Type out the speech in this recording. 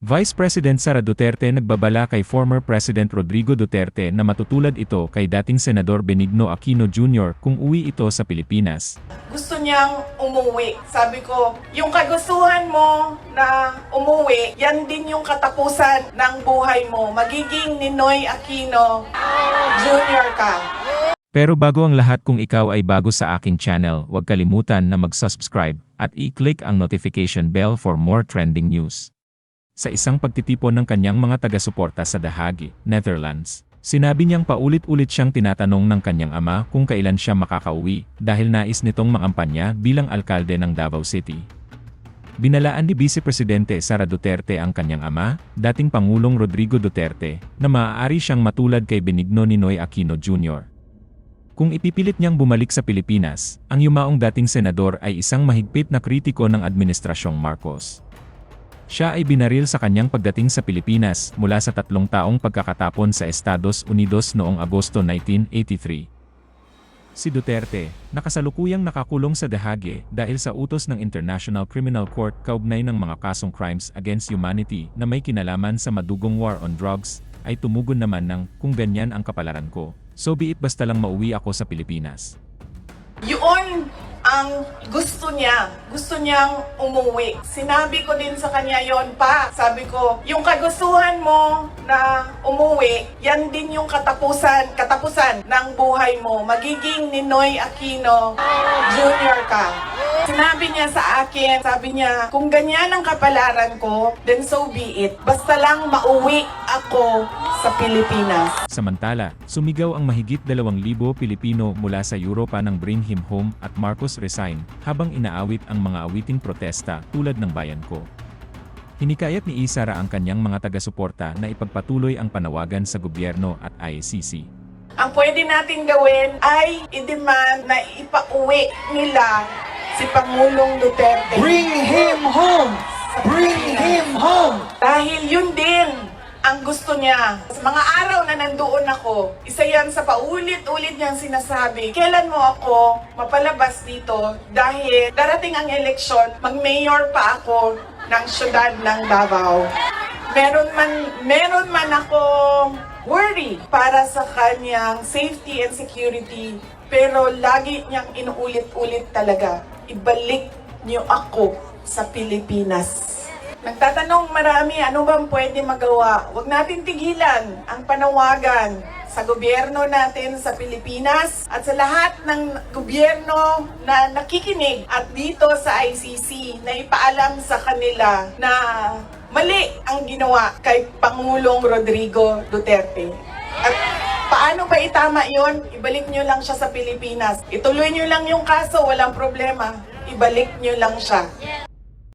Vice President Sara Duterte nagbabala kay former President Rodrigo Duterte na matutulad ito kay dating Senador Benigno Aquino Jr. kung uwi ito sa Pilipinas. Gusto niyang umuwi. Sabi ko, yung kagustuhan mo na umuwi, yan din yung katapusan ng buhay mo. Magiging Ninoy Aquino Jr. ka. Pero bago ang lahat, kung ikaw ay bago sa aking channel, huwag kalimutan na mag-subscribe at i-click ang notification bell for more trending news. Sa isang pagtitipon ng kanyang mga taga-suporta sa The Hague, Netherlands, sinabi niyang paulit-ulit siyang tinatanong ng kanyang ama kung kailan siya makakauwi dahil nais nitong makampanya bilang alkalde ng Davao City. Binalaan ni Vice Presidente Sara Duterte ang kanyang ama, dating Pangulong Rodrigo Duterte, na maaari siyang matulad kay Benigno Ninoy Aquino Jr. Kung ipipilit niyang bumalik sa Pilipinas, ang yumaong dating senador ay isang mahigpit na kritiko ng Administrasyong Marcos. Siya ay binaril sa kanyang pagdating sa Pilipinas mula sa 3 taong pagkakatapon sa Estados Unidos noong Agosto 1983. Si Duterte, nakasalukuyang nakakulong sa The Hague dahil sa utos ng International Criminal Court kaugnay ng mga kasong crimes against humanity na may kinalaman sa madugong war on drugs, ay tumugon naman ng, kung ganyan ang kapalaran ko, so be it, basta lang mauwi ako sa Pilipinas. Yun ang gusto niya. Gusto niyang umuwi. Sinabi ko din sa kanya yon pa. Sabi ko, yung kagustuhan mo na umuwi, yan din yung katapusan ng buhay mo. Magiging Ninoy Aquino Jr. ka. Sinabi niya sa akin, sabi niya, kung ganyan ang kapalaran ko, then so be it. Basta lang mauwi ako sa Pilipinas. Samantala, sumigaw ang mahigit 2,000 Pilipino mula sa Europa ng Bring Him Home at Marcos Resign habang inaawit ang mga awiting protesta tulad ng Bayan Ko. Hinikayat ni Sara ang kanyang mga taga-suporta na ipagpatuloy ang panawagan sa gobyerno at ICC. Ang pwede natin gawin ay i-demand na ipauwi nila si Pangulong Duterte. Bring him home! Bring him home! Dahil yun din ang gusto niya. Sa mga araw na nandoon ako, isa yan sa paulit-ulit niyang sinasabi, kailan mo ako mapalabas dito dahil darating ang eleksyon, mag-mayor pa ako ng syudad ng Davao. Meron man akong worry para sa kanyang safety and security, pero lagi niyang inuulit-ulit talaga, ibalik niyo ako sa Pilipinas. Nagtatanong marami, ano bang pwede magawa? Huwag natin tigilan ang panawagan sa gobyerno natin sa Pilipinas at sa lahat ng gobyerno na nakikinig at dito sa ICC na ipaalam sa kanila na mali ang ginawa kay Pangulong Rodrigo Duterte. At paano ba itama yon? Ibalik nyo lang siya sa Pilipinas. Ituloy nyo lang yung kaso, walang problema. Ibalik nyo lang siya.